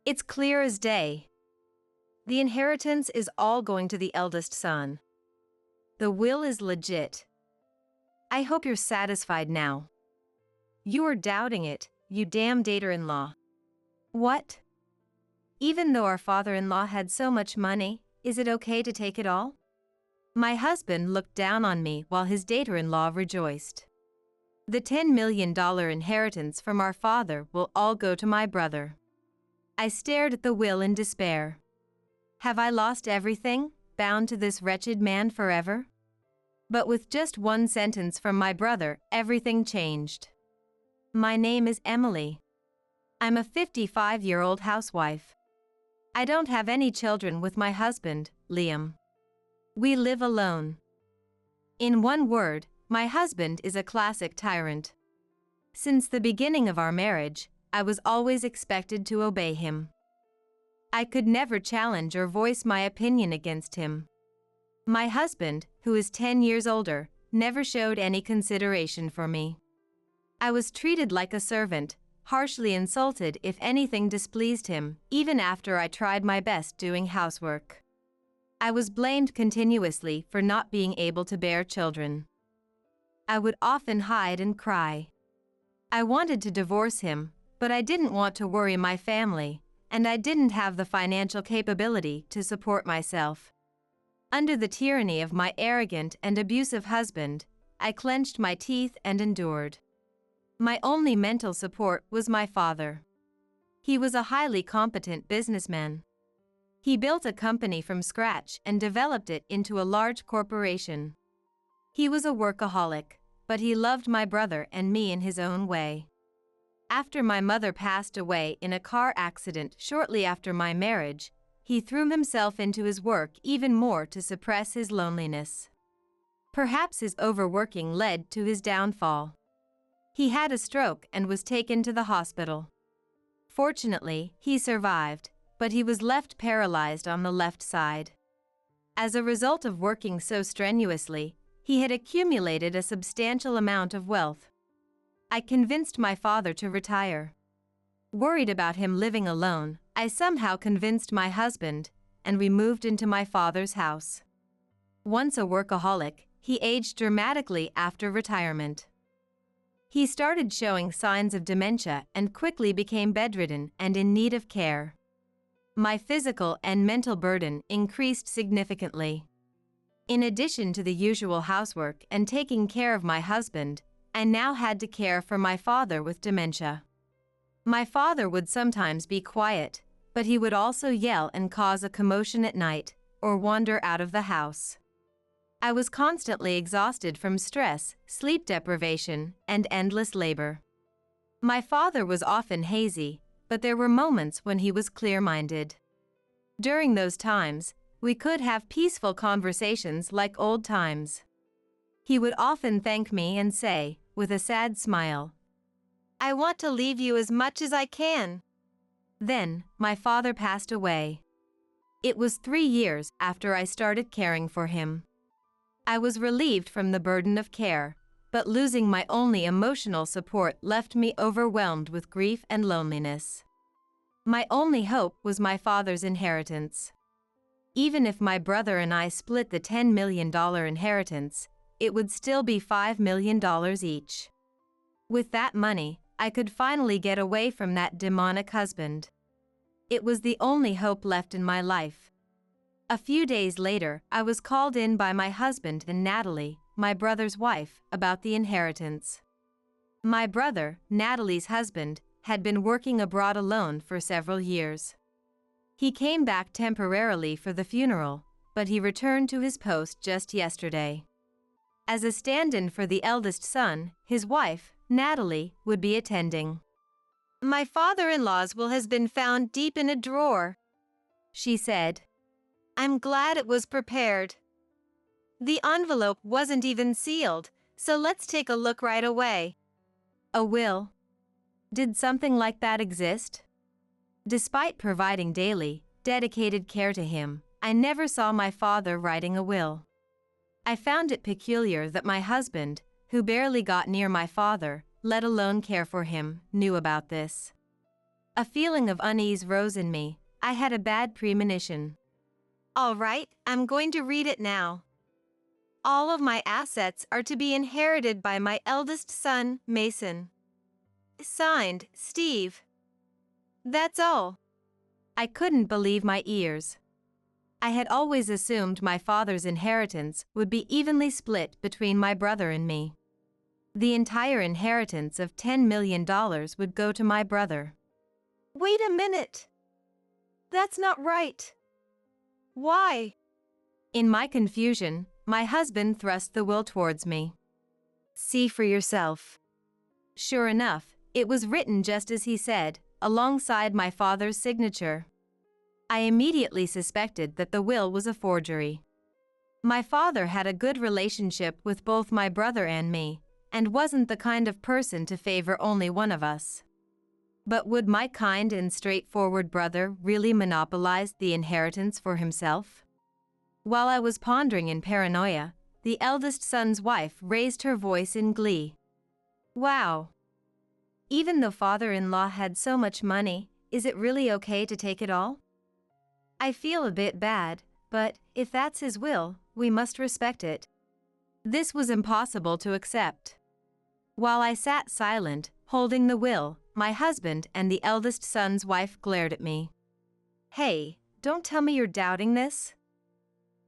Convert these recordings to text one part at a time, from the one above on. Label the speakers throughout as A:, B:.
A: It's clear as day. The inheritance is all going to the eldest son. The will is legit. I hope you're satisfied now. You are doubting it, you damn daughter-in-law. What? Even though our father-in-law had so much money, is it okay to take it all? My husband looked down on me while his daughter-in-law rejoiced. The $10 million inheritance from our father will all go to my brother. I stared at the will in despair. Have I lost everything, bound to this wretched man forever? But with just one sentence from my brother, everything changed. My name is Emily. I'm a 55-year-old housewife. I don't have any children with my husband, Liam. We live alone. In one word, my husband is a classic tyrant. Since the beginning of our marriage, I was always expected to obey him. I could never challenge or voice my opinion against him. My husband, who is 10 years older, never showed any consideration for me. I was treated like a servant, harshly insulted if anything displeased him, even after I tried my best doing housework. I was blamed continuously for not being able to bear children. I would often hide and cry. I wanted to divorce him, but I didn't want to worry my family, and I didn't have the financial capability to support myself. Under the tyranny of my arrogant and abusive husband, I clenched my teeth and endured. My only mental support was my father. He was a highly competent businessman. He built a company from scratch and developed it into a large corporation. He was a workaholic, but he loved my brother and me in his own way. After my mother passed away in a car accident shortly after my marriage, he threw himself into his work even more to suppress his loneliness. Perhaps his overworking led to his downfall. He had a stroke and was taken to the hospital. Fortunately, he survived, but he was left paralyzed on the left side. As a result of working so strenuously, he had accumulated a substantial amount of wealth. I convinced my father to retire. Worried about him living alone, I somehow convinced my husband, and we moved into my father's house. Once a workaholic, he aged dramatically after retirement. He started showing signs of dementia and quickly became bedridden and in need of care. My physical and mental burden increased significantly. In addition to the usual housework and taking care of my husband, I now had to care for my father with dementia. My father would sometimes be quiet, but he would also yell and cause a commotion at night, or wander out of the house. I was constantly exhausted from stress, sleep deprivation, and endless labor. My father was often hazy, but there were moments when he was clear-minded. During those times, we could have peaceful conversations like old times. He would often thank me and say, with a sad smile, "I want to leave you as much as I can." Then, my father passed away. It was 3 years after I started caring for him. I was relieved from the burden of care, but losing my only emotional support left me overwhelmed with grief and loneliness. My only hope was my father's inheritance. Even if my brother and I split the $10 million inheritance, it would still be $5 million each. With that money, I could finally get away from that demonic husband. It was the only hope left in my life. A few days later, I was called in by my husband and Natalie, my brother's wife, about the inheritance. My brother, Natalie's husband, had been working abroad alone for several years. He came back temporarily for the funeral, but he returned to his post just yesterday. As a stand-in for the eldest son, his wife, Natalie, would be attending. "My father-in-law's will has been found deep in a drawer," she said. "I'm glad it was prepared. The envelope wasn't even sealed, so let's take a look right away." A will? Did something like that exist? Despite providing daily, dedicated care to him, I never saw my father writing a will. I found it peculiar that my husband, who barely got near my father, let alone care for him, knew about this. A feeling of unease rose in me. I had a bad premonition. All right, I'm going to read it now. All of my assets are to be inherited by my eldest son, Mason. Signed, Steve. That's all. I couldn't believe my ears. I had always assumed my father's inheritance would be evenly split between my brother and me. The entire inheritance of $10 million would go to my brother. Wait a minute. That's not right. Why? In my confusion, my husband thrust the will towards me. See for yourself. Sure enough, it was written just as he said, alongside my father's signature. I immediately suspected that the will was a forgery. My father had a good relationship with both my brother and me, and wasn't the kind of person to favor only one of us. But would my kind and straightforward brother really monopolize the inheritance for himself? While I was pondering in paranoia, the eldest son's wife raised her voice in glee. Wow! Even though father-in-law had so much money, is it really okay to take it all? I feel a bit bad, but if that's his will, we must respect it. This was impossible to accept. While I sat silent, holding the will, my husband and the eldest son's wife glared at me. Hey, don't tell me you're doubting this.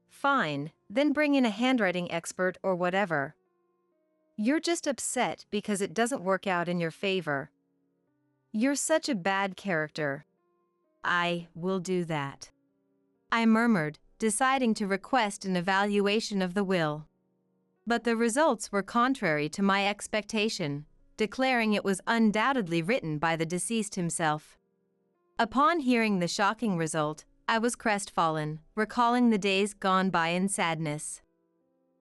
A: Fine, then bring in a handwriting expert or whatever. You're just upset because it doesn't work out in your favor. You're such a bad character. I will do that. I murmured, deciding to request an evaluation of the will. But the results were contrary to my expectation, declaring it was undoubtedly written by the deceased himself. Upon hearing the shocking result, I was crestfallen, recalling the days gone by in sadness.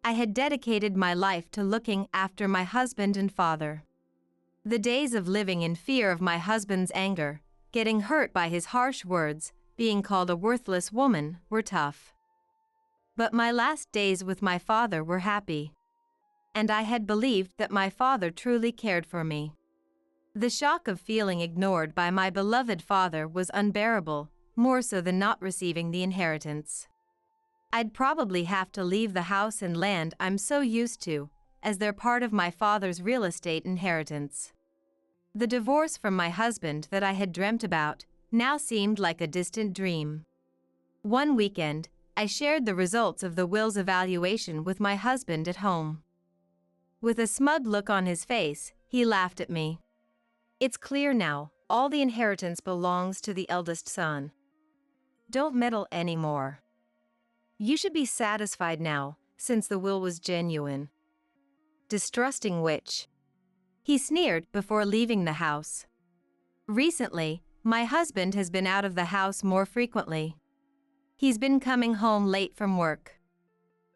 A: I had dedicated my life to looking after my husband and father. The days of living in fear of my husband's anger, getting hurt by his harsh words, being called a worthless woman, were tough. But my last days with my father were happy. And I had believed that my father truly cared for me. The shock of feeling ignored by my beloved father was unbearable, more so than not receiving the inheritance. I'd probably have to leave the house and land I'm so used to, as they're part of my father's real estate inheritance. The divorce from my husband that I had dreamt about now seemed like a distant dream. One weekend, I shared the results of the will's evaluation with my husband at home. With a smug look on his face, he laughed at me. It's clear now, all the inheritance belongs to the eldest son. Don't meddle anymore. You should be satisfied now, since the will was genuine. Distrusting which? He sneered before leaving the house. Recently, my husband has been out of the house more frequently. He's been coming home late from work.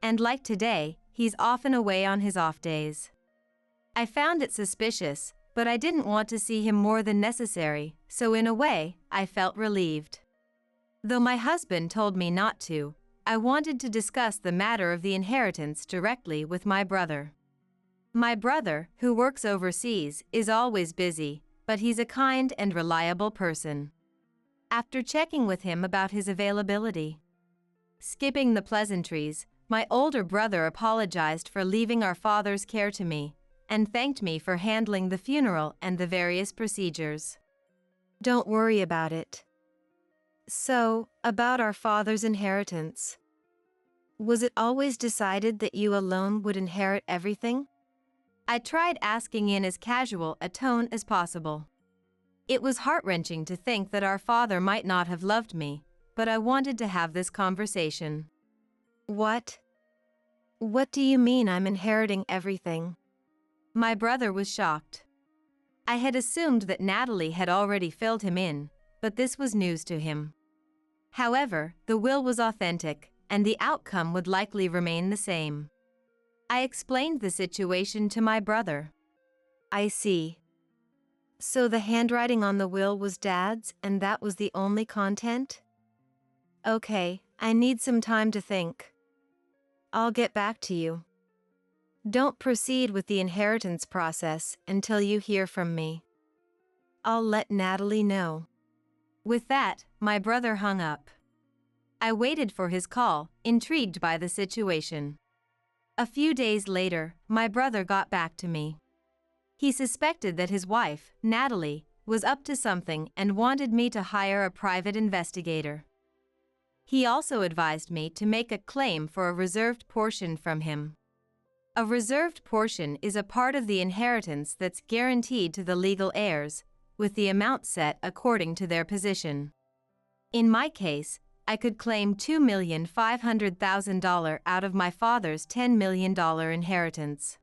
A: And like today, he's often away on his off days. I found it suspicious, but I didn't want to see him more than necessary, so in a way, I felt relieved. Though my husband told me not to, I wanted to discuss the matter of the inheritance directly with my brother. My brother, who works overseas, is always busy, but he's a kind and reliable person. After checking with him about his availability, skipping the pleasantries, my older brother apologized for leaving our father's care to me, and thanked me for handling the funeral and the various procedures. Don't worry about it. So, about our father's inheritance. Was it always decided that you alone would inherit everything? I tried asking in as casual a tone as possible. It was heart-wrenching to think that our father might not have loved me, but I wanted to have this conversation. What? What do you mean I'm inheriting everything? My brother was shocked. I had assumed that Natalie had already filled him in, but this was news to him. However, the will was authentic, and the outcome would likely remain the same. I explained the situation to my brother. I see. So the handwriting on the will was Dad's, and that was the only content? Okay, I need some time to think. I'll get back to you. Don't proceed with the inheritance process until you hear from me. I'll let Natalie know. With that, my brother hung up. I waited for his call, intrigued by the situation. A few days later, my brother got back to me. He suspected that his wife, Natalie, was up to something and wanted me to hire a private investigator. He also advised me to make a claim for a reserved portion from him. A reserved portion is a part of the inheritance that's guaranteed to the legal heirs, with the amount set according to their position. In my case, I could claim $2,500,000 out of my father's $10 million inheritance.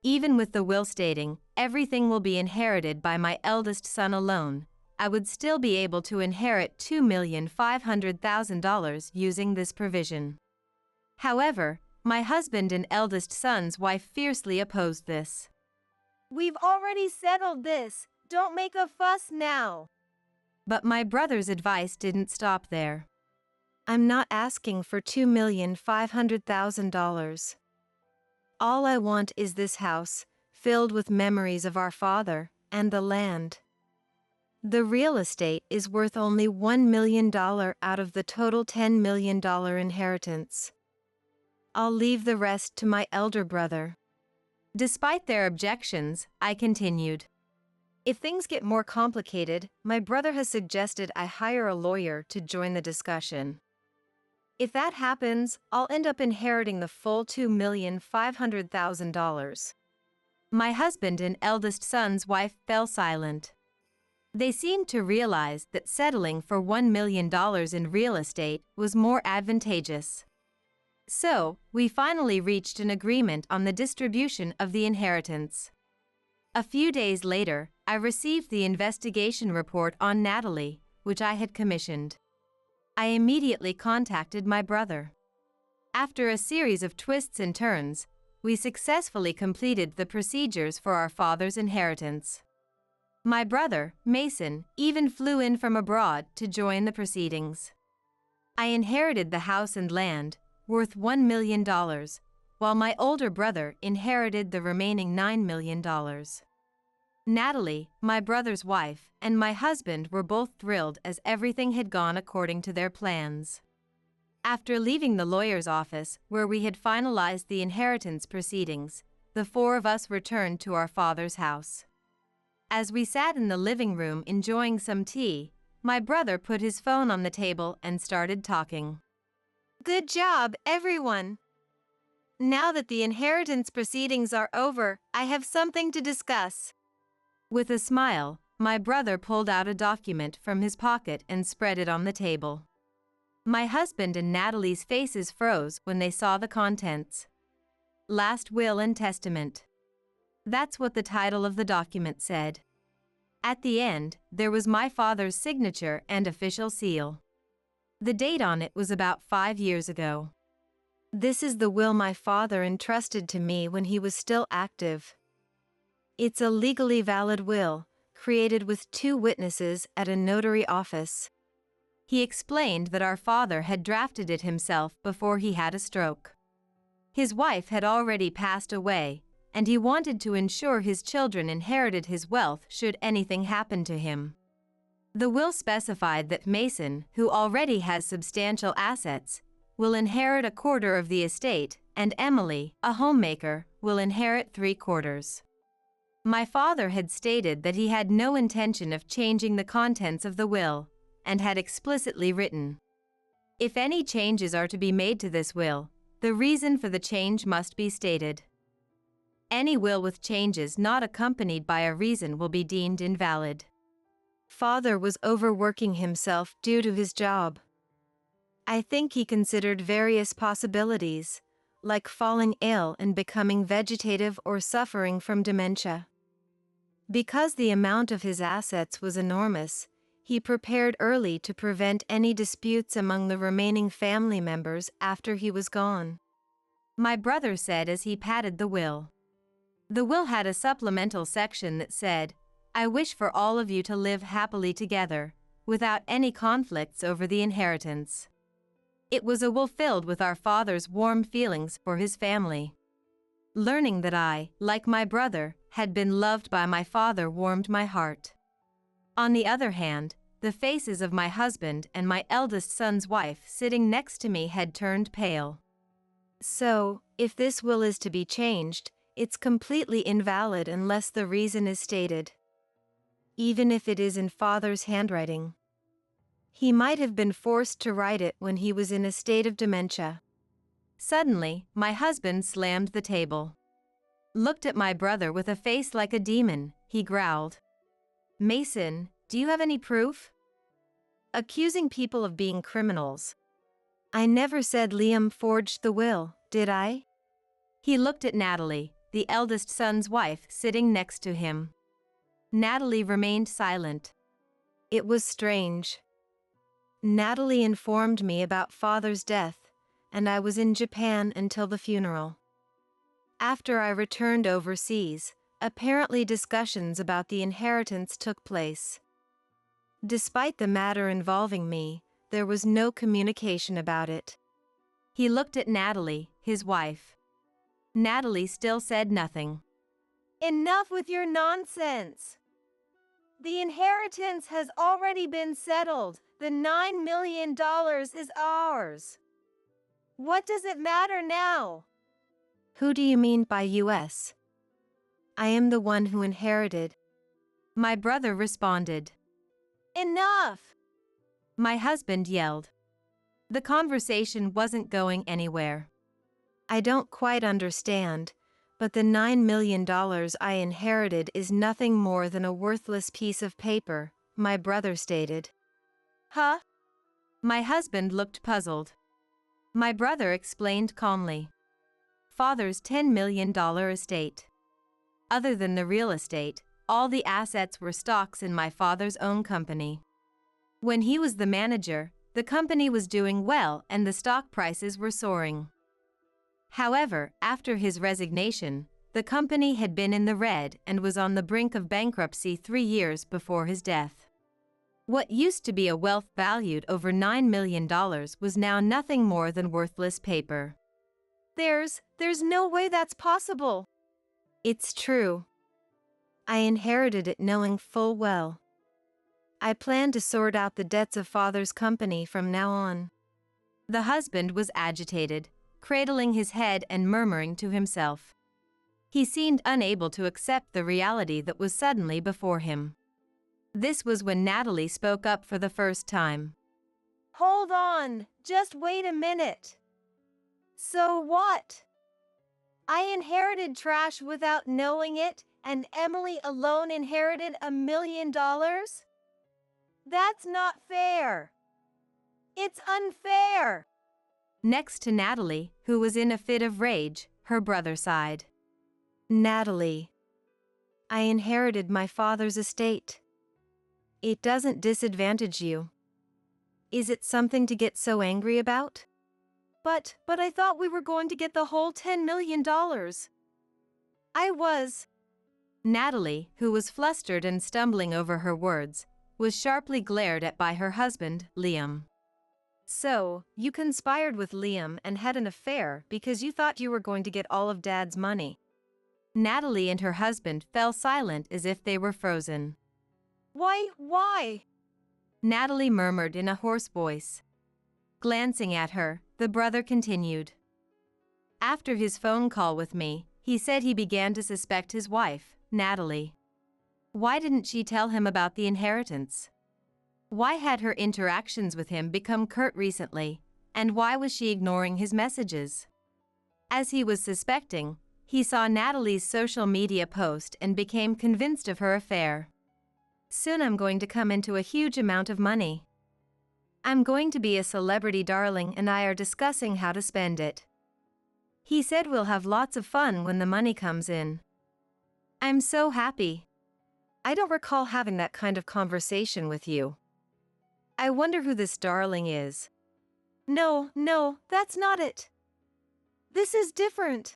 A: Even with the will stating, everything will be inherited by my eldest son alone, I would still be able to inherit $2,500,000 using this provision. However, my husband and eldest son's wife fiercely opposed this.
B: "We've already settled this. Don't make a fuss now."
A: But my brother's advice didn't stop there. "I'm not asking for $2,500,000. All I want is this house, filled with memories of our father, and the land. The real estate is worth only $1 million out of the total $10 million inheritance. I'll leave the rest to my elder brother." Despite their objections, I continued. "If things get more complicated, my brother has suggested I hire a lawyer to join the discussion. If that happens, I'll end up inheriting the full $2,500,000. My husband and eldest son's wife fell silent. They seemed to realize that settling for $1 million in real estate was more advantageous. So, we finally reached an agreement on the distribution of the inheritance. A few days later, I received the investigation report on Natalie, which I had commissioned. I immediately contacted my brother. After a series of twists and turns, we successfully completed the procedures for our father's inheritance. My brother, Mason, even flew in from abroad to join the proceedings. I inherited the house and land, worth $1 million, while my older brother inherited the remaining $9 million. Natalie, my brother's wife, and my husband were both thrilled as everything had gone according to their plans. After leaving the lawyer's office, where we had finalized the inheritance proceedings, the four of us returned to our father's house. As we sat in the living room enjoying some tea, my brother put his phone on the table and started talking.
B: "Good job, everyone. Now that the inheritance proceedings are over, I have something to discuss."
A: With a smile, my brother pulled out a document from his pocket and spread it on the table. My husband and Natalie's faces froze when they saw the contents. "Last Will and Testament." That's what the title of the document said. At the end, there was my father's signature and official seal. The date on it was about 5 years ago. "This is the will my father entrusted to me when he was still active. It's a legally valid will, created with 2 witnesses at a notary office." He explained that our father had drafted it himself before he had a stroke. His wife had already passed away, and he wanted to ensure his children inherited his wealth should anything happen to him. The will specified that Mason, who already has substantial assets, will inherit 1/4 of the estate, and Emily, a homemaker, will inherit 3/4. My father had stated that he had no intention of changing the contents of the will, and had explicitly written, "If any changes are to be made to this will, the reason for the change must be stated. Any will with changes not accompanied by a reason will be deemed invalid." Father was overworking himself due to his job. I think he considered various possibilities, like falling ill and becoming vegetative or suffering from dementia. Because the amount of his assets was enormous, he prepared early to prevent any disputes among the remaining family members after he was gone. My brother said as he patted the will. The will had a supplemental section that said, "I wish for all of you to live happily together, without any conflicts over the inheritance." It was a will filled with our father's warm feelings for his family. Learning that I, like my brother, had been loved by my father warmed my heart. On the other hand, the faces of my husband and my eldest son's wife sitting next to me had turned pale.
B: So, if this will is to be changed, it's completely invalid unless the reason is stated. Even if it is in father's handwriting. He might have been forced to write it when he was in a state of dementia.
A: Suddenly, my husband slammed the table. Looked at my brother with a face like a demon, he growled. Mason, do you have any proof?
B: Accusing people of being criminals. I never said Liam forged the will, did I?
A: He looked at Natalie, the eldest son's wife, sitting next to him. Natalie remained silent.
B: It was strange. Natalie informed me about father's death, and I was in Japan until the funeral. After I returned overseas, apparently discussions about the inheritance took place. Despite the matter involving me, there was no communication about it.
A: He looked at Natalie, his wife. Natalie still said nothing.
B: Enough with your nonsense. The inheritance has already been settled. The $9 million is ours. What does it matter now? Who do you mean by US? I am the one who inherited.
A: My brother responded.
B: Enough!
A: My husband yelled. The conversation wasn't going anywhere.
B: I don't quite understand, but the $9 million I inherited is nothing more than a worthless piece of paper, my brother stated.
A: Huh? My husband looked puzzled. My brother explained calmly. Father's $10 million estate. Other than the real estate, all the assets were stocks in my father's own company. When he was the manager, the company was doing well and the stock prices were soaring. However, after his resignation, the company had been in the red and was on the brink of bankruptcy 3 years before his death. What used to be a wealth valued over $9 million was now nothing more than worthless paper.
B: There's no way that's possible. It's true. I inherited it knowing full well. I plan to sort out the debts of father's company from now on.
A: The husband was agitated, cradling his head and murmuring to himself. He seemed unable to accept the reality that was suddenly before him. This was when Natalie spoke up for the first time.
B: Hold on, just wait a minute. So what? I inherited trash without knowing it, and Emily alone inherited $1 million? That's not fair. It's unfair.
A: Next to Natalie, who was in a fit of rage, her brother sighed.
B: Natalie, I inherited my father's estate. It doesn't disadvantage you. Is it something to get so angry about? But I thought we were going to get the whole $10 million. I was.
A: Natalie, who was flustered and stumbling over her words, was sharply glared at by her husband, Liam.
B: So, you conspired with Liam and had an affair because you thought you were going to get all of Dad's money.
A: Natalie and her husband fell silent as if they were frozen.
B: Why?
A: Natalie murmured in a hoarse voice. Glancing at her, the brother continued. After his phone call with me, he said he began to suspect his wife, Natalie. Why didn't she tell him about the inheritance? Why had her interactions with him become curt recently, and why was she ignoring his messages? As he was suspecting, he saw Natalie's social media post and became convinced of her affair. Soon I'm going to come into a huge amount of money. I'm going to be a celebrity darling and I are discussing how to spend it. He said we'll have lots of fun when the money comes in. I'm so happy.
B: I don't recall having that kind of conversation with you. I wonder who this darling is. No, that's not it. This is different.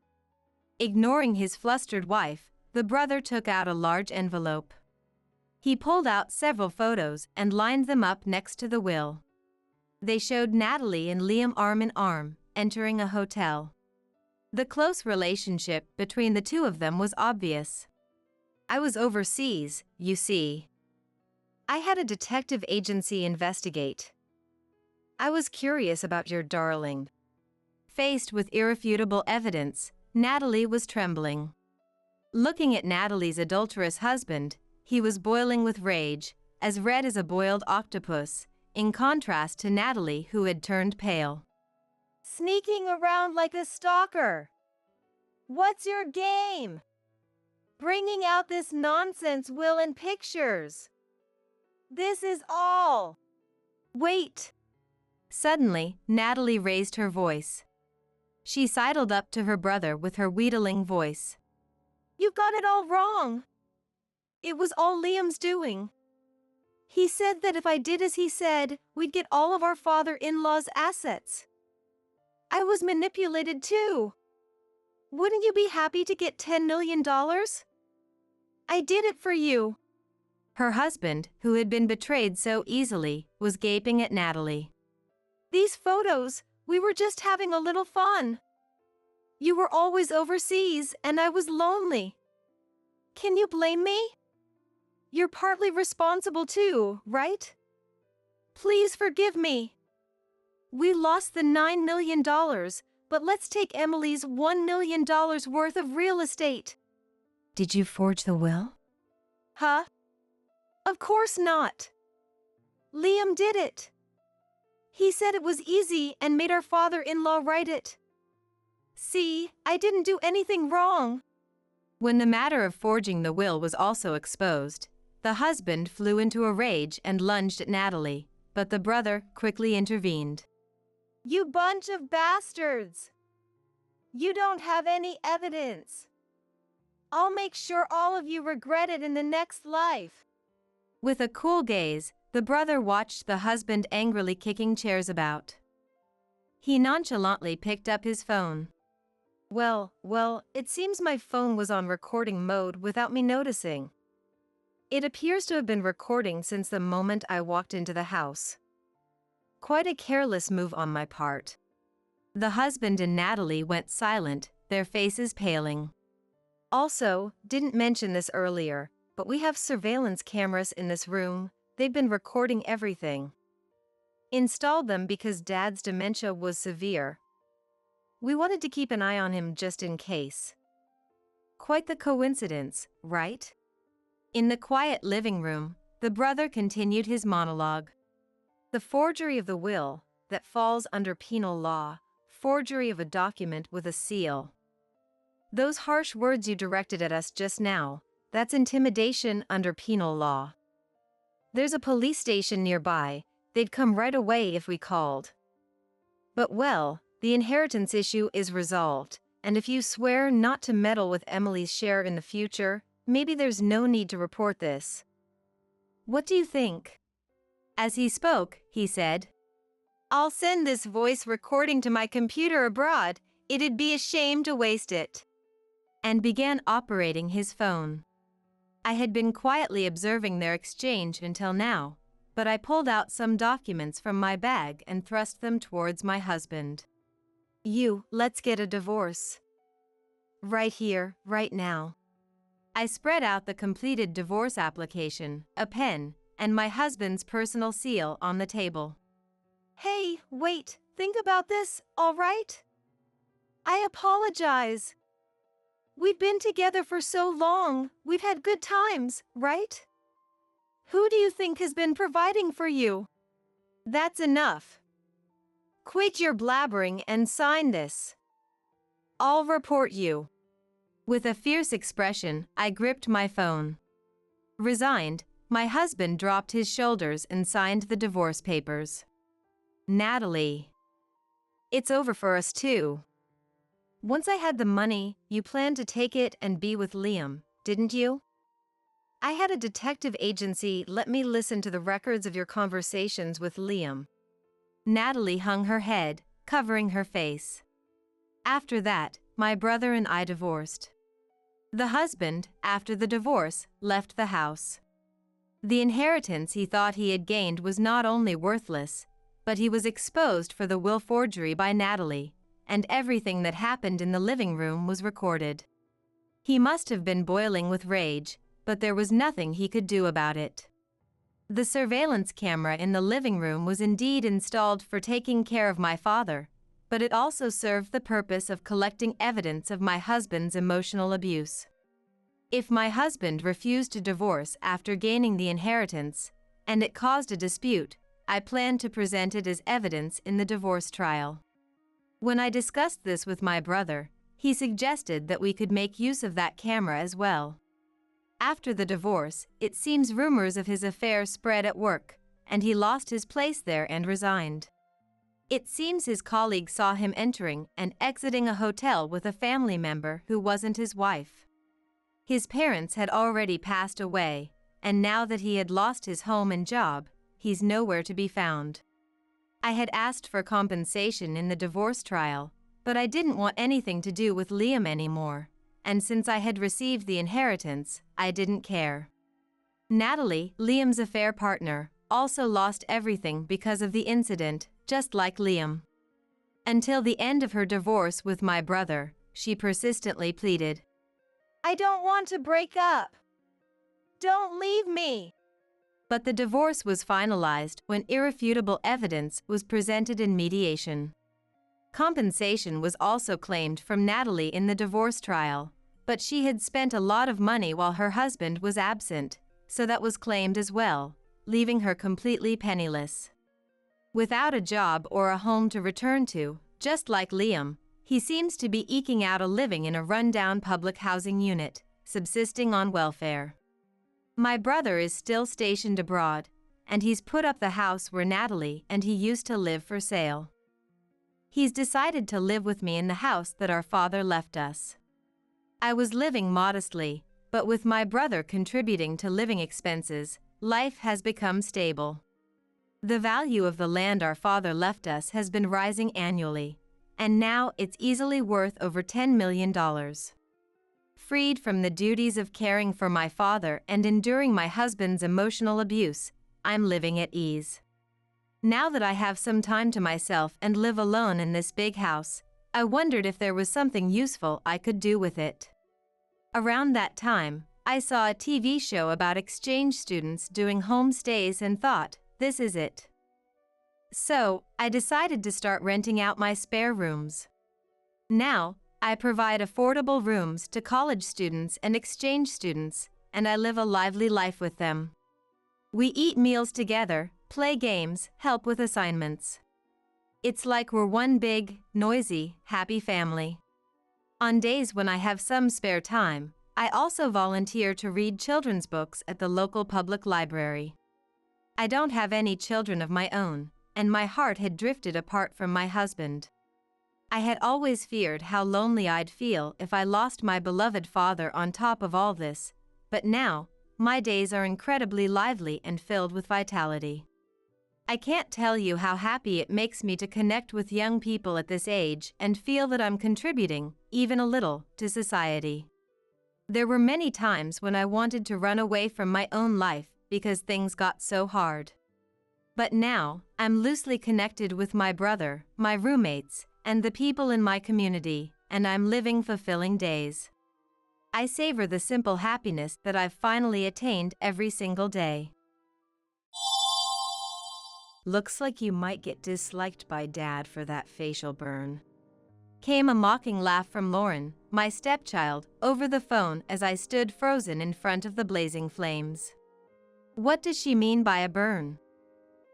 A: Ignoring his flustered wife, the brother took out a large envelope. He pulled out several photos and lined them up next to the will. They showed Natalie and Liam arm in arm, entering a hotel. The close relationship between the two of them was obvious. I was overseas, you see. I had a detective agency investigate. I was curious about your darling. Faced with irrefutable evidence, Natalie was trembling. Looking at Natalie's adulterous husband, he was boiling with rage, as red as a boiled octopus, in contrast to Natalie, who had turned pale. Sneaking around like a stalker. What's your game? Bringing out this nonsense will in pictures. This is all. Wait. Suddenly, Natalie raised her voice. She sidled up to her brother with her wheedling voice. You got it all wrong. It was all Liam's doing. He said that if I did as he said, we'd get all of our father-in-law's assets. I was manipulated too. Wouldn't you be happy to get $10 million? I did it for you. Her husband, who had been betrayed so easily, was gaping at Natalie. These photos, we were just having a little fun. You were always overseas and I was lonely. Can you blame me? You're partly responsible too, right? Please forgive me. We lost the $9 million, but let's take Emily's $1 million worth of real estate. Did you forge the will? Huh? Of course not. Liam did it. He said it was easy and made our father-in-law write it. See, I didn't do anything wrong. When the matter of forging the will was also exposed, the husband flew into a rage and lunged at Natalie, but the brother quickly intervened. You bunch of bastards! You don't have any evidence. I'll make sure all of you regret it in the next life. With a cool gaze, the brother watched the husband angrily kicking chairs about. He nonchalantly picked up his phone. Well, it seems my phone was on recording mode without me noticing. It appears to have been recording since the moment I walked into the house. Quite a careless move on my part. The husband and Natalie went silent, their faces paling. Also, didn't mention this earlier, but we have surveillance cameras in this room. They've been recording everything. Installed them because Dad's dementia was severe. We wanted to keep an eye on him just in case. Quite the coincidence, right? In the quiet living room, the brother continued his monologue. The forgery of the will, that falls under penal law, forgery of a document with a seal. Those harsh words you directed at us just now, that's intimidation under penal law. There's a police station nearby, they'd come right away if we called. But well, the inheritance issue is resolved, and if you swear not to meddle with Emily's share in the future, maybe there's no need to report this. What do you think? As he spoke, he said, I'll send this voice recording to my computer abroad, it'd be a shame to waste it. And began operating his phone. I had been quietly observing their exchange until now, but I pulled out some documents from my bag and thrust them towards my husband. Let's get a divorce. Right here, right now. I spread out the completed divorce application, a pen, and my husband's personal seal on the table. Hey, wait, think about this, all right? I apologize. We've been together for so long, we've had good times, right? Who do you think has been providing for you? That's enough. Quit your blabbering and sign this. I'll report you. With a fierce expression, I gripped my phone. Resigned, my husband dropped his shoulders and signed the divorce papers. Natalie. It's over for us too. Once I had the money, you planned to take it and be with Liam, didn't you? I had a detective agency let me listen to the records of your conversations with Liam. Natalie hung her head, covering her face. After that, my brother and I divorced. The husband, after the divorce, left the house. The inheritance he thought he had gained was not only worthless, but he was exposed for the will forgery by Natalie, and everything that happened in the living room was recorded. He must have been boiling with rage, but there was nothing he could do about it. The surveillance camera in the living room was indeed installed for taking care of my father, but it also served the purpose of collecting evidence of my husband's emotional abuse. If my husband refused to divorce after gaining the inheritance, and it caused a dispute, I planned to present it as evidence in the divorce trial. When I discussed this with my brother, he suggested that we could make use of that camera as well. After the divorce, it seems rumors of his affair spread at work, and he lost his place there and resigned. It seems his colleagues saw him entering and exiting a hotel with a family member who wasn't his wife. His parents had already passed away, and now that he had lost his home and job, he's nowhere to be found. I had asked for compensation in the divorce trial, but I didn't want anything to do with Liam anymore, and since I had received the inheritance, I didn't care. Natalie, Liam's affair partner, also lost everything because of the incident, just like Liam. Until the end of her divorce with my brother, she persistently pleaded,
B: "I don't want to break up. Don't leave me."
A: But the divorce was finalized when irrefutable evidence was presented in mediation. Compensation was also claimed from Natalie in the divorce trial, but she had spent a lot of money while her husband was absent, so that was claimed as well, leaving her completely penniless. Without a job or a home to return to, just like Liam, he seems to be eking out a living in a rundown public housing unit, subsisting on welfare. My brother is still stationed abroad, and he's put up the house where Natalie and he used to live for sale. He's decided to live with me in the house that our father left us. I was living modestly, but with my brother contributing to living expenses, life has become stable. The value of the land our father left us has been rising annually, and now it's easily worth over $10 million. Freed from the duties of caring for my father and enduring my husband's emotional abuse, I'm living at ease. Now that I have some time to myself and live alone in this big house, I wondered if there was something useful I could do with it. Around that time, I saw a TV show about exchange students doing home stays and thought, this is it. So, I decided to start renting out my spare rooms. Now, I provide affordable rooms to college students and exchange students, and I live a lively life with them. We eat meals together, play games, help with assignments. It's like we're one big, noisy, happy family. On days when I have some spare time, I also volunteer to read children's books at the local public library. I don't have any children of my own, and my heart had drifted apart from my husband. I had always feared how lonely I'd feel if I lost my beloved father on top of all this, but now, my days are incredibly lively and filled with vitality. I can't tell you how happy it makes me to connect with young people at this age and feel that I'm contributing, even a little, to society. There were many times when I wanted to run away from my own life because things got so hard. But now, I'm loosely connected with my brother, my roommates, and the people in my community, and I'm living fulfilling days. I savor the simple happiness that I've finally attained every single day. Looks like you might get disliked by Dad for that facial burn. Came a mocking laugh from Lauren, my stepchild, over the phone as I stood frozen in front of the blazing flames. What does she mean by a burn?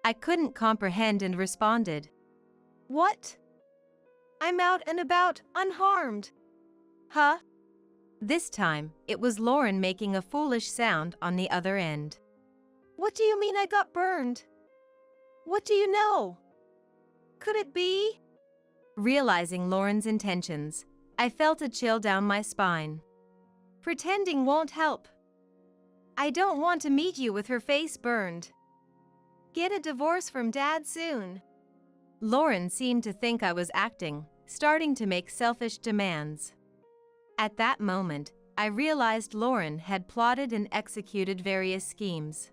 A: I couldn't comprehend and responded,
B: "What? I'm out and about, unharmed." "Huh?"
A: This time, it was Lauren making a foolish sound on the other end.
B: "What do you mean I got burned? What do you know? Could it be?"
A: Realizing Lauren's intentions, I felt a chill down my spine.
B: "Pretending won't help. I don't want to meet you with her face burned. Get a divorce from Dad soon."
A: Lauren seemed to think I was acting, starting to make selfish demands. At that moment, I realized Lauren had plotted and executed various schemes.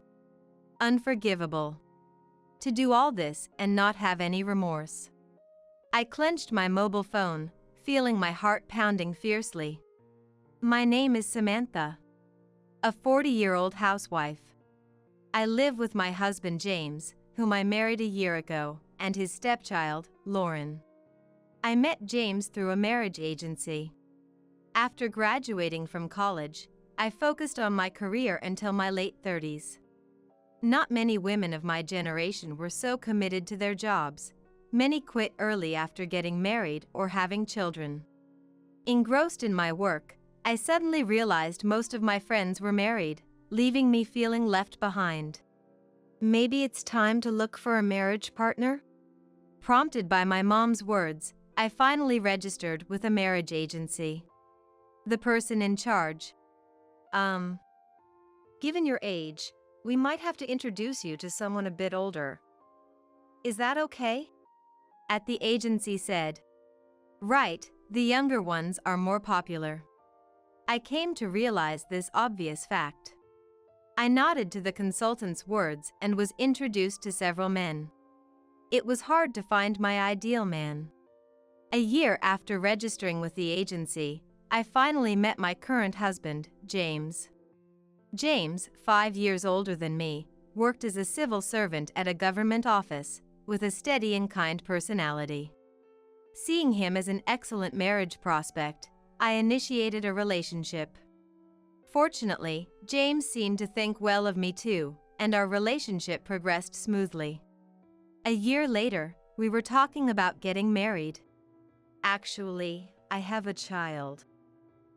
A: Unforgivable. To do all this and not have any remorse. I clenched my mobile phone, feeling my heart pounding fiercely. My name is Samantha. A 40-year-old housewife. I live with my husband James, whom I married a year ago, and his stepchild, Lauren. I met James through a marriage agency. After graduating from college, I focused on my career until my late 30s. Not many women of my generation were so committed to their jobs. Many quit early after getting married or having children. Engrossed in my work, I suddenly realized most of my friends were married, leaving me feeling left behind.
B: Maybe it's time to look for a marriage partner?
A: Prompted by my mom's words, I finally registered with a marriage agency. The person in charge,
B: Given your age, we might have to introduce you to someone a bit older. Is that okay?
A: At the agency said. Right, the younger ones are more popular. I came to realize this obvious fact. I nodded to the consultant's words and was introduced to several men. It was hard to find my ideal man. A year after registering with the agency, I finally met my current husband, James. James, 5 years older than me, worked as a civil servant at a government office, with a steady and kind personality. Seeing him as an excellent marriage prospect, I initiated a relationship. Fortunately, James seemed to think well of me too, and our relationship progressed smoothly. A year later, we were talking about getting married.
B: Actually, I have a child,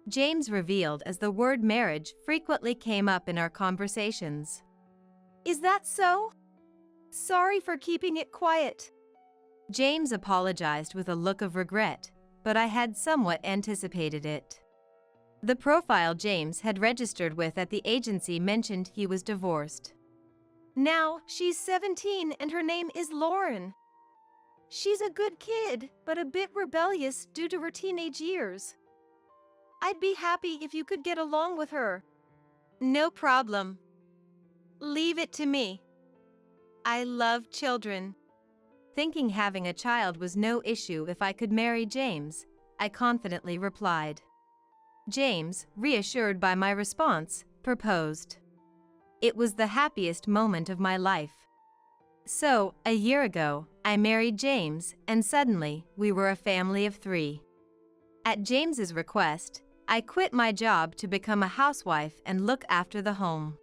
A: James revealed as the word marriage frequently came up in our conversations.
B: Is that so? Sorry for keeping it quiet.
A: James apologized with a look of regret, but I had somewhat anticipated it. The profile James had registered with at the agency mentioned he was divorced.
B: Now, she's 17 and her name is Lauren. She's a good kid, but a bit rebellious due to her teenage years. I'd be happy if you could get along with her.
A: No problem.
B: Leave it to me. I love children.
A: Thinking having a child was no issue if I could marry James, I confidently replied. James, reassured by my response, proposed. It was the happiest moment of my life. So, a year ago, I married James, and suddenly, we were a family of 3. At James's request, I quit my job to become a housewife and look after the home.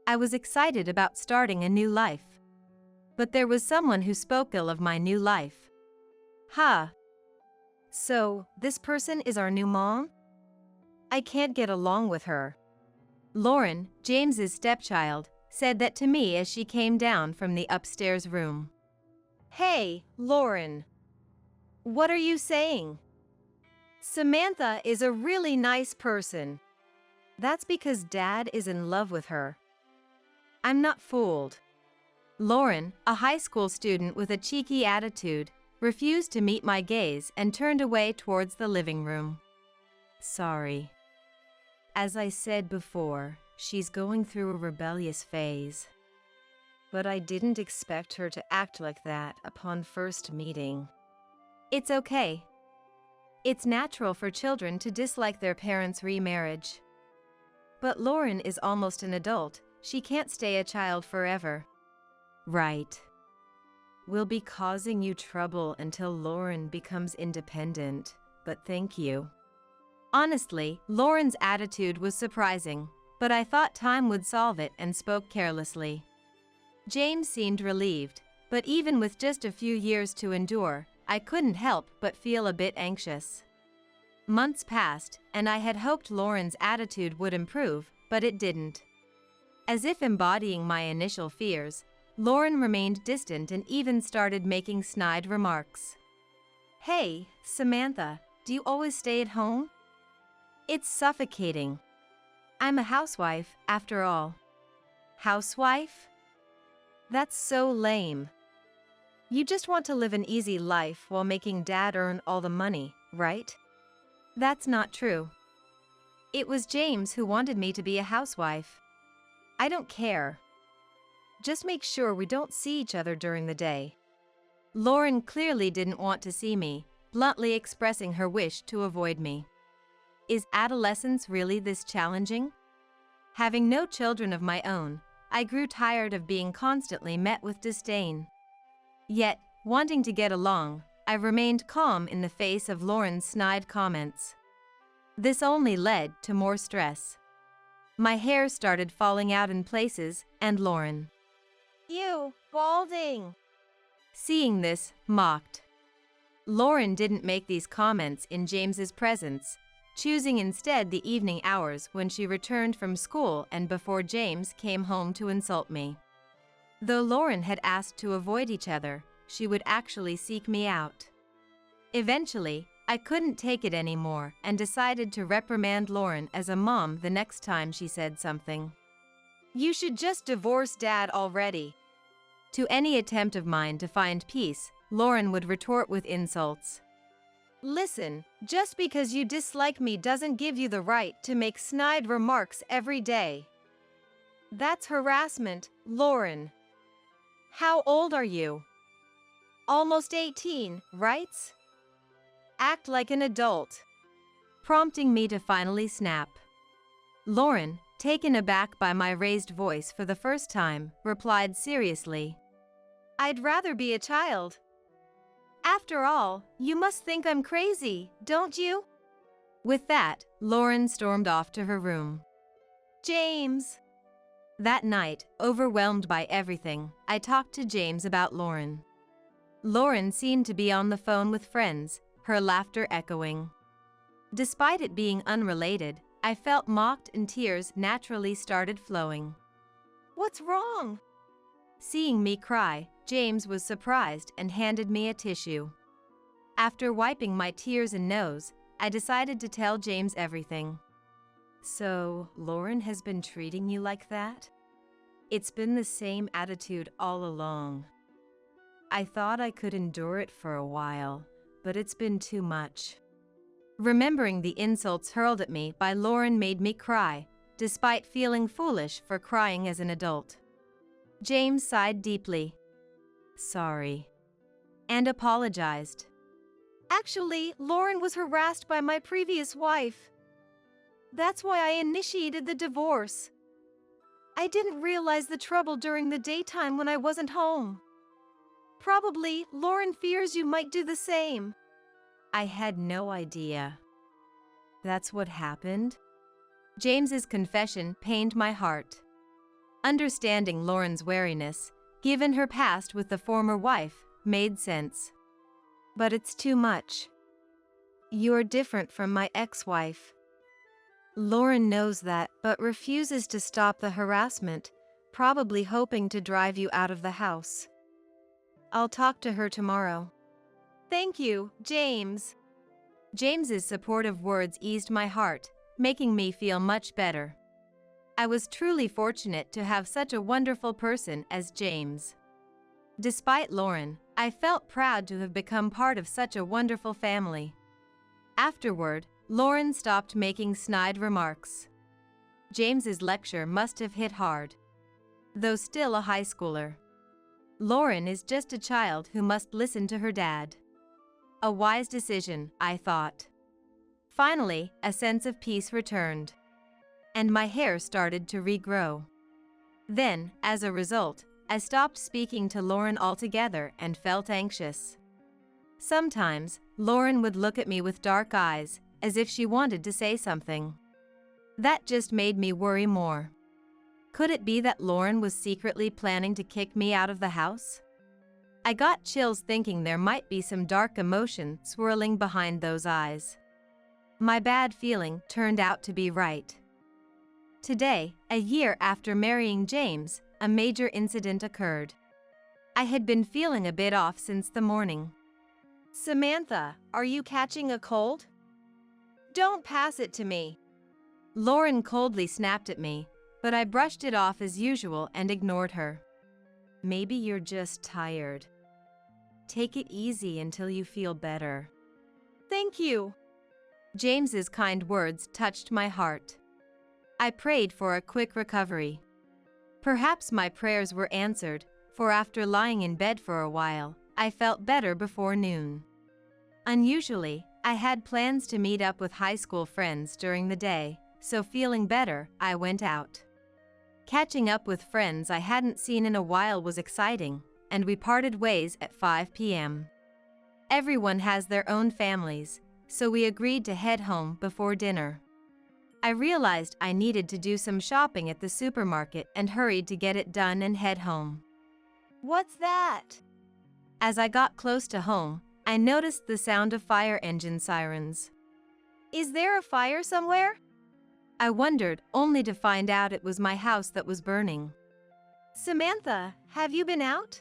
A: I was excited about starting a new life. But there was someone who spoke ill of my new life.
B: So, this person is our new mom? I can't get along with her.
A: Lauren, James's stepchild, said that to me as she came down from the upstairs room.
B: Hey, Lauren. What are you saying? Samantha is a really nice person. That's because Dad is in love with her.
A: I'm not fooled. Lauren, a high school student with a cheeky attitude, refused to meet my gaze and turned away towards the living room.
B: Sorry. As I said before, she's going through a rebellious phase. But I didn't expect her to act like that upon first meeting.
A: It's okay. It's natural for children to dislike their parents' remarriage.
B: But Lauren is almost an adult. She can't stay a child forever.
A: Right.
B: We'll be causing you trouble until Lauren becomes independent, but thank you.
A: Honestly, Lauren's attitude was surprising, but I thought time would solve it and spoke carelessly. James seemed relieved, but even with just a few years to endure, I couldn't help but feel a bit anxious. Months passed, and I had hoped Lauren's attitude would improve, but it didn't. As if embodying my initial fears, Lauren remained distant and even started making snide remarks.
B: Hey, Samantha, do you always stay at home?
A: It's suffocating. I'm a housewife, after all.
B: Housewife? That's so lame. You just want to live an easy life while making Dad earn all the money, right?
A: That's not true. It was James who wanted me to be a housewife.
B: I don't care. Just make sure we don't see each other during the day.
A: Lauren clearly didn't want to see me, bluntly expressing her wish to avoid me. Is adolescence really this challenging? Having no children of my own, I grew tired of being constantly met with disdain. Yet, wanting to get along, I remained calm in the face of Lauren's snide comments. This only led to more stress. My hair started falling out in places, and Lauren,
B: "You, balding!"
A: seeing this, mocked. Lauren didn't make these comments in James's presence, choosing instead the evening hours when she returned from school and before James came home to insult me. Though Lauren had asked to avoid each other, she would actually seek me out. Eventually, I couldn't take it anymore and decided to reprimand Lauren as a mom the next time she said something.
B: "You should just divorce Dad already."
A: To any attempt of mine to find peace, Lauren would retort with insults.
B: "Listen, just because you dislike me doesn't give you the right to make snide remarks every day. That's harassment, Lauren. How old are you? Almost 18, right? Act like an adult."
A: Prompting me to finally snap. Lauren, taken aback by my raised voice for the first time, replied seriously,
B: "I'd rather be a child. After all, you must think I'm crazy, don't you?"
A: With that, Lauren stormed off to her room.
B: "James."
A: That night, overwhelmed by everything, I talked to James about Lauren. Lauren seemed to be on the phone with friends, her laughter echoing. Despite it being unrelated, I felt mocked and tears naturally started flowing.
B: "What's wrong?"
A: Seeing me cry, James was surprised and handed me a tissue. After wiping my tears and nose, I decided to tell James everything. "So, Lauren has been treating you like that? It's been the same attitude all along. I thought I could endure it for a while, but it's been too much." Remembering the insults hurled at me by Lauren made me cry, despite feeling foolish for crying as an adult. James sighed deeply. "Sorry," and apologized.
B: "Actually, Lauren was harassed by my previous wife. That's why I initiated the divorce. I didn't realize the trouble during the daytime when I wasn't home. Probably, Lauren fears you might do the same."
A: I had no idea. That's what happened? James's confession pained my heart. Understanding Lauren's wariness, given her past with the former wife, made sense.
B: "But it's too much. You're different from my ex-wife. Lauren knows that, but refuses to stop the harassment, probably hoping to drive you out of the house. I'll talk to her tomorrow." "Thank you, James."
A: James's supportive words eased my heart, making me feel much better. I was truly fortunate to have such a wonderful person as James. Despite Lauren, I felt proud to have become part of such a wonderful family. Afterward, Lauren stopped making snide remarks. James's lecture must have hit hard. Though still a high schooler. Lauren is just a child who must listen to her dad. A wise decision, I thought. Finally, a sense of peace returned. And my hair started to regrow. Then, as a result, I stopped speaking to Lauren altogether and felt anxious. Sometimes, Lauren would look at me with dark eyes, as if she wanted to say something. That just made me worry more. Could it be that Lauren was secretly planning to kick me out of the house? I got chills thinking there might be some dark emotion swirling behind those eyes. My bad feeling turned out to be right. Today, a year after marrying James, a major incident occurred. I had been feeling a bit off since the morning.
B: "Samantha, are you catching a cold? Don't pass it to me."
A: Lauren coldly snapped at me, but I brushed it off as usual and ignored her. "Maybe you're just tired. Take it easy until you feel better."
B: "Thank you."
A: James's kind words touched my heart. I prayed for a quick recovery. Perhaps my prayers were answered, for after lying in bed for a while, I felt better before noon. Unusually, I had plans to meet up with high school friends during the day, so feeling better, I went out. Catching up with friends I hadn't seen in a while was exciting, and we parted ways at 5 p.m. Everyone has their own families, so we agreed to head home before dinner. I realized I needed to do some shopping at the supermarket and hurried to get it done and head home.
B: What's that?
A: As I got close to home, I noticed the sound of fire engine sirens.
B: Is there a fire somewhere?
A: I wondered, only to find out it was my house that was burning.
B: Samantha, have you been out?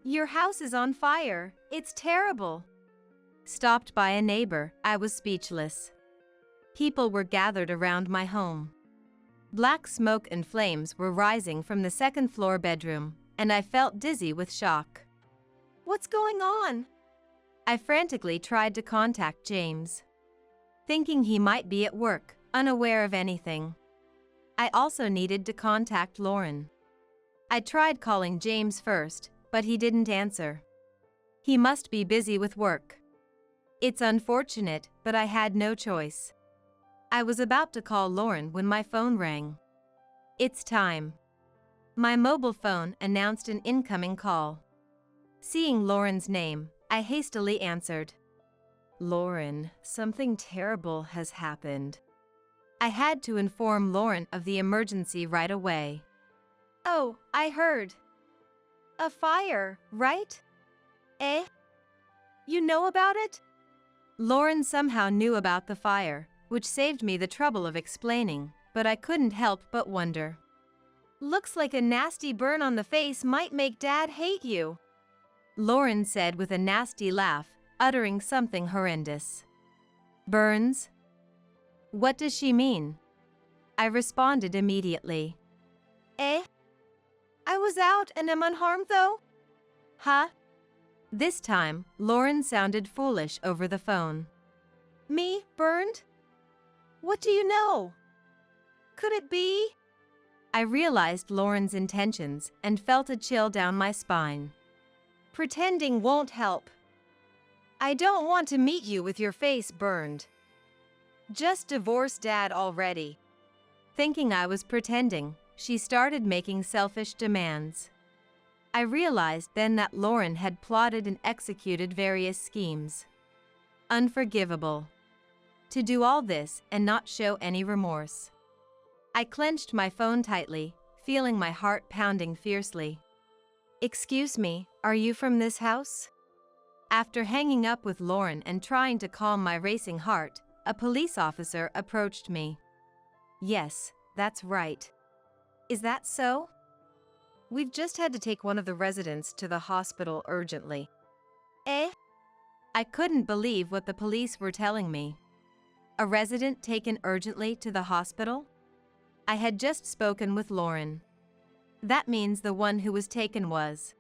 B: Your house is on fire. It's terrible.
A: Stopped by a neighbor, I was speechless. People were gathered around my home. Black smoke and flames were rising from the second-floor bedroom, and I felt dizzy with shock.
B: What's going on?
A: I frantically tried to contact James, thinking he might be at work, unaware of anything. I also needed to contact Lauren. I tried calling James first, but he didn't answer. He must be busy with work. It's unfortunate, but I had no choice. I was about to call Lauren when my phone rang. It's time. My mobile phone announced an incoming call. Seeing Lauren's name, I hastily answered.
B: Lauren, something terrible has happened.
A: I had to inform Lauren of the emergency right away.
B: Oh, I heard. A fire, right? Eh? You know about it?
A: Lauren somehow knew about the fire, which saved me the trouble of explaining, but I couldn't help but wonder.
B: Looks like a nasty burn on the face might make Dad hate you,
A: Lauren said with a nasty laugh, uttering something horrendous. Burns? What does she mean? I responded immediately.
B: Eh? I was out and am unharmed though?
A: Huh? This time, Lauren sounded foolish over the phone.
B: Me, burned? What do you know? Could it be?
A: I realized Lauren's intentions and felt a chill down my spine.
B: Pretending won't help. I don't want to meet you with your face burned. Just divorced Dad already.
A: Thinking I was pretending, she started making selfish demands. I realized then that Lauren had plotted and executed various schemes. Unforgivable. To do all this and not show any remorse. I clenched my phone tightly, feeling my heart pounding fiercely.
B: Excuse me, are you from this house?
A: After hanging up with Lauren and trying to calm my racing heart, a police officer approached me.
B: Yes, that's right. Is that so? We've just had to take one of the residents to the hospital urgently. Eh?
A: I couldn't believe what the police were telling me. A resident taken urgently to the hospital? I had just spoken with Lauren. That means the one who was taken was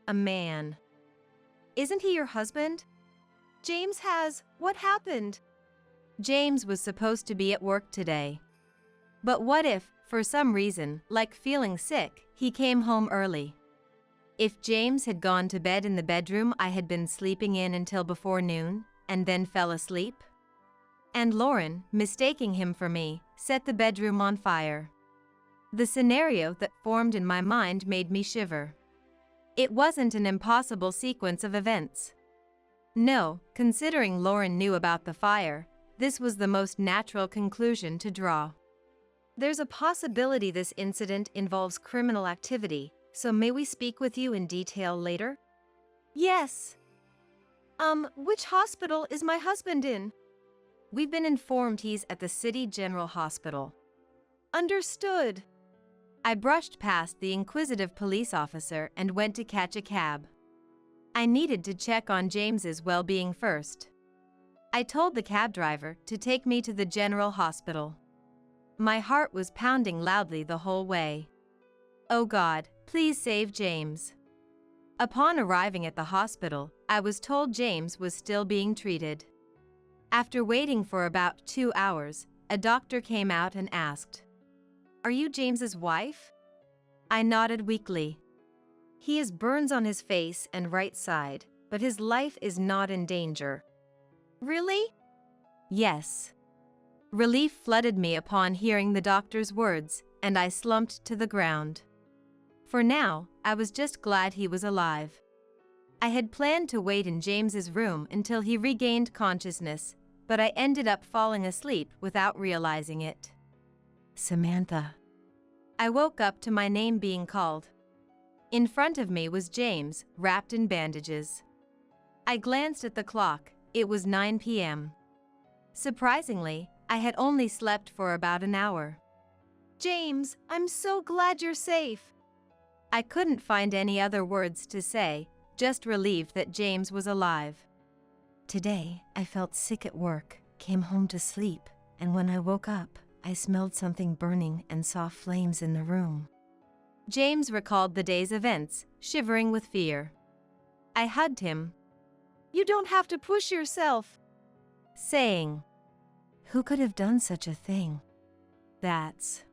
B: a man. Isn't he your husband? James has. What happened?
A: James was supposed to be at work today. But what if, for some reason, like feeling sick, he came home early? If James had gone to bed in the bedroom I had been sleeping in until before noon, and then fell asleep? And Lauren, mistaking him for me, set the bedroom on fire. The scenario that formed in my mind made me shiver. It wasn't an impossible sequence of events. No, considering Lauren knew about the fire, this was the most natural conclusion to draw.
B: There's a possibility this incident involves criminal activity, so may we speak with you in detail later? Yes. Which hospital is my husband in?
A: We've been informed he's at the City General Hospital.
B: Understood.
A: I brushed past the inquisitive police officer and went to catch a cab. I needed to check on James's well-being first. I told the cab driver to take me to the General Hospital. My heart was pounding loudly the whole way. Oh God, please save James. Upon arriving at the hospital, I was told James was still being treated. After waiting for about 2 hours, a doctor came out and asked,
B: "Are you James's wife?"
A: I nodded weakly.
B: He has burns on his face and right side, but his life is not in danger. Really?
A: Yes. Relief flooded me upon hearing the doctor's words, and I slumped to the ground. For now, I was just glad he was alive. I had planned to wait in James's room until he regained consciousness, but I ended up falling asleep without realizing it. Samantha. I woke up to my name being called. In front of me was James, wrapped in bandages. I glanced at the clock. It was 9 p.m. Surprisingly, I had only slept for about an hour.
B: James, I'm so glad you're safe.
A: I couldn't find any other words to say, just relieved that James was alive. Today, I felt sick at work, came home to sleep, and when I woke up, I smelled something burning and saw flames in the room. James recalled the day's events, shivering with fear. I hugged him.
B: You don't have to push yourself.
A: Saying, who could have done such a thing? That's...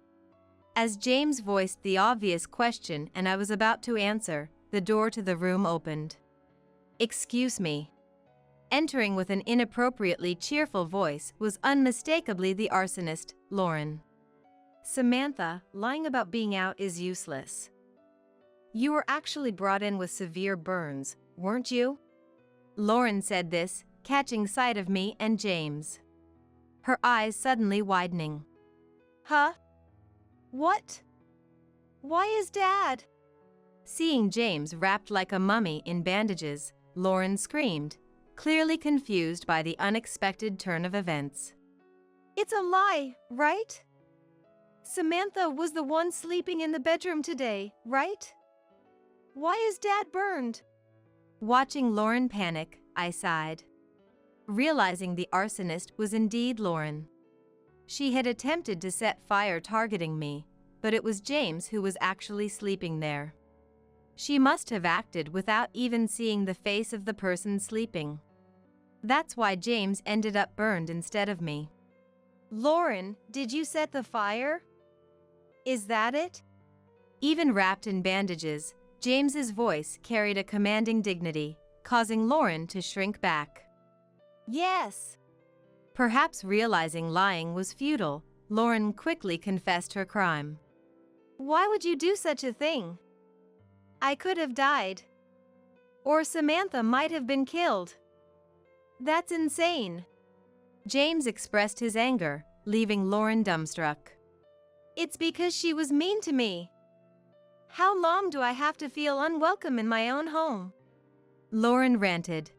A: As James voiced the obvious question and I was about to answer, the door to the room opened. Excuse me. Entering with an inappropriately cheerful voice was unmistakably the arsonist, Lauren.
B: Samantha, lying about being out is useless. You were actually brought in with severe burns, weren't you?
A: Lauren said this, catching sight of me and James. Her eyes suddenly widening.
B: Huh? What? Why is Dad?
A: Seeing James wrapped like a mummy in bandages, Lauren screamed, clearly confused by the unexpected turn of events.
B: It's a lie, right? Samantha was the one sleeping in the bedroom today, right? Why is Dad burned?
A: Watching Lauren panic, I sighed. Realizing the arsonist was indeed Lauren. She had attempted to set fire targeting me, but it was James who was actually sleeping there. She must have acted without even seeing the face of the person sleeping. That's why James ended up burned instead of me.
B: Lauren, did you set the fire? Is that it?
A: Even wrapped in bandages, James's voice carried a commanding dignity, causing Lauren to shrink back.
B: Yes.
A: Perhaps realizing lying was futile, Lauren quickly confessed her crime.
B: Why would you do such a thing? I could have died. Or Samantha might have been killed. That's insane.
A: James expressed his anger, leaving Lauren dumbstruck.
B: It's because she was mean to me. How long do I have to feel unwelcome in my own home?
A: Lauren ranted.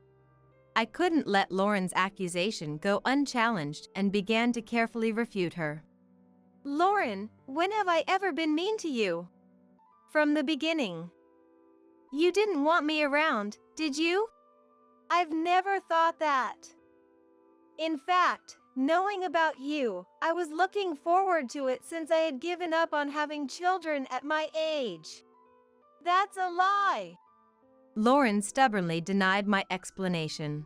A: I couldn't let Lauren's accusation go unchallenged and began to carefully refute her.
B: Lauren, when have I ever been mean to you? From the beginning. You didn't want me around, did you? I've never thought that. In fact, knowing about you, I was looking forward to it since I had given up on having children at my age. That's a lie.
A: Lauren stubbornly denied my explanation.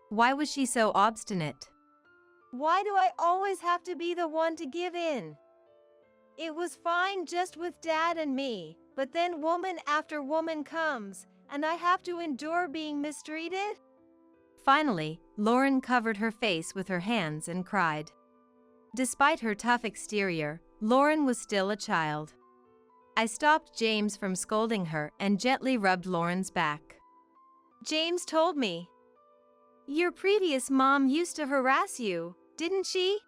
A: Why was she so obstinate?
B: Why do I always have to be the one to give in? It was fine just with Dad and me, but then woman after woman comes, and I have to endure being mistreated?
A: Finally, Lauren covered her face with her hands and cried. Despite her tough exterior, Lauren was still a child. I stopped James from scolding her and gently rubbed Lauren's back.
B: James told me. Your previous mom used to harass you, didn't she?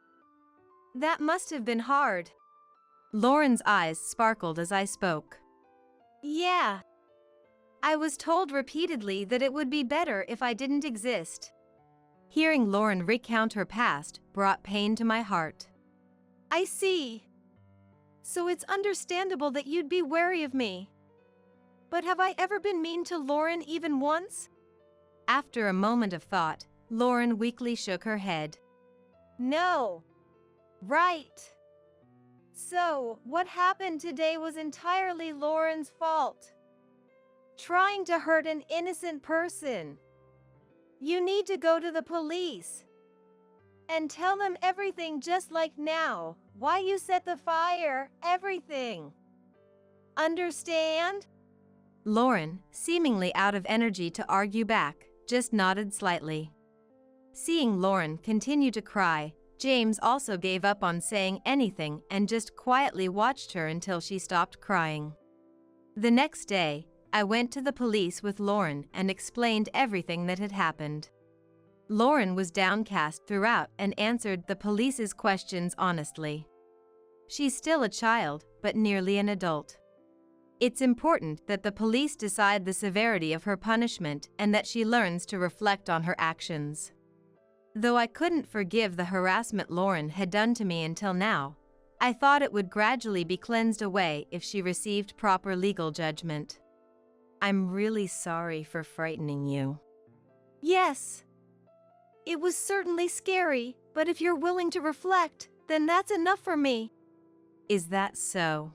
B: That must have been hard.
A: Lauren's eyes sparkled as I spoke.
B: Yeah. I was told repeatedly that it would be better if I didn't exist.
A: Hearing Lauren recount her past brought pain to my heart.
B: I see. So it's understandable that you'd be wary of me. But have I ever been mean to Lauren even once?
A: After a moment of thought, Lauren weakly shook her head.
B: No. Right. So, what happened today was entirely Lauren's fault. Trying to hurt an innocent person. You need to go to the police. And tell them everything just like now. Why you set the fire, everything. Understand?
A: Lauren, seemingly out of energy to argue back, just nodded slightly. Seeing Lauren continue to cry, James also gave up on saying anything and just quietly watched her until she stopped crying. The next day, I went to the police with Lauren and explained everything that had happened. Lauren was downcast throughout and answered the police's questions honestly. She's still a child, but nearly an adult. It's important that the police decide the severity of her punishment and that she learns to reflect on her actions. Though I couldn't forgive the harassment Lauren had done to me until now, I thought it would gradually be cleansed away if she received proper legal judgment. I'm really sorry for frightening you.
B: Yes. It was certainly scary, but if you're willing to reflect, then that's enough for me.
A: Is that so?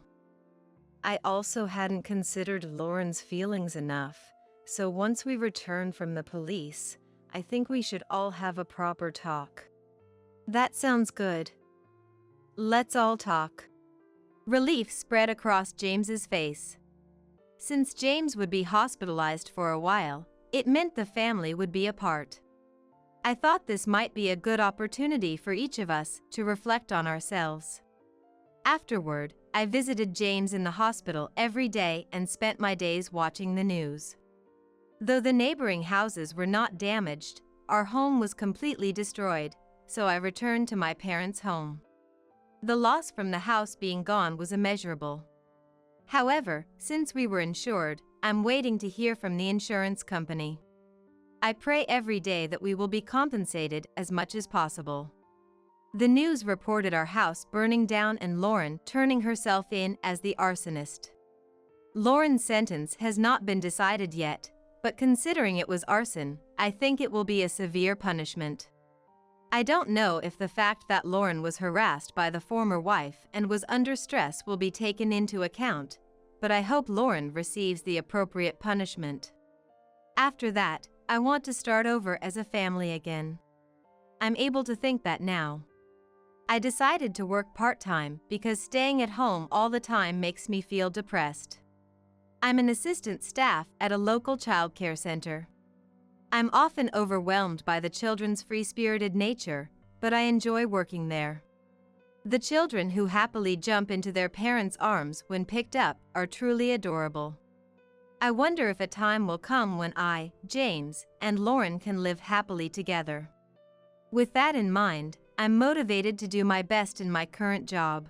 A: I also hadn't considered Lauren's feelings enough, so once we return from the police, I think we should all have a proper talk.
B: That sounds good.
A: Let's all talk. Relief spread across James's face. Since James would be hospitalized for a while, it meant the family would be apart. I thought this might be a good opportunity for each of us to reflect on ourselves. Afterward, I visited James in the hospital every day and spent my days watching the news. Though the neighboring houses were not damaged, our home was completely destroyed, so I returned to my parents' home. The loss from the house being gone was immeasurable. However, since we were insured, I'm waiting to hear from the insurance company. I pray every day that we will be compensated as much as possible. The news reported our house burning down and Lauren turning herself in as the arsonist. Lauren's sentence has not been decided yet, but considering it was arson, I think it will be a severe punishment. I don't know if the fact that Lauren was harassed by the former wife and was under stress will be taken into account, but I hope Lauren receives the appropriate punishment. After that, I want to start over as a family again. I'm able to think that now. I decided to work part-time because staying at home all the time makes me feel depressed. I'm an assistant staff at a local childcare center. I'm often overwhelmed by the children's free-spirited nature, but I enjoy working there. The children who happily jump into their parents' arms when picked up are truly adorable. I wonder if a time will come when I, James, and Lauren can live happily together. With that in mind, I'm motivated to do my best in my current job.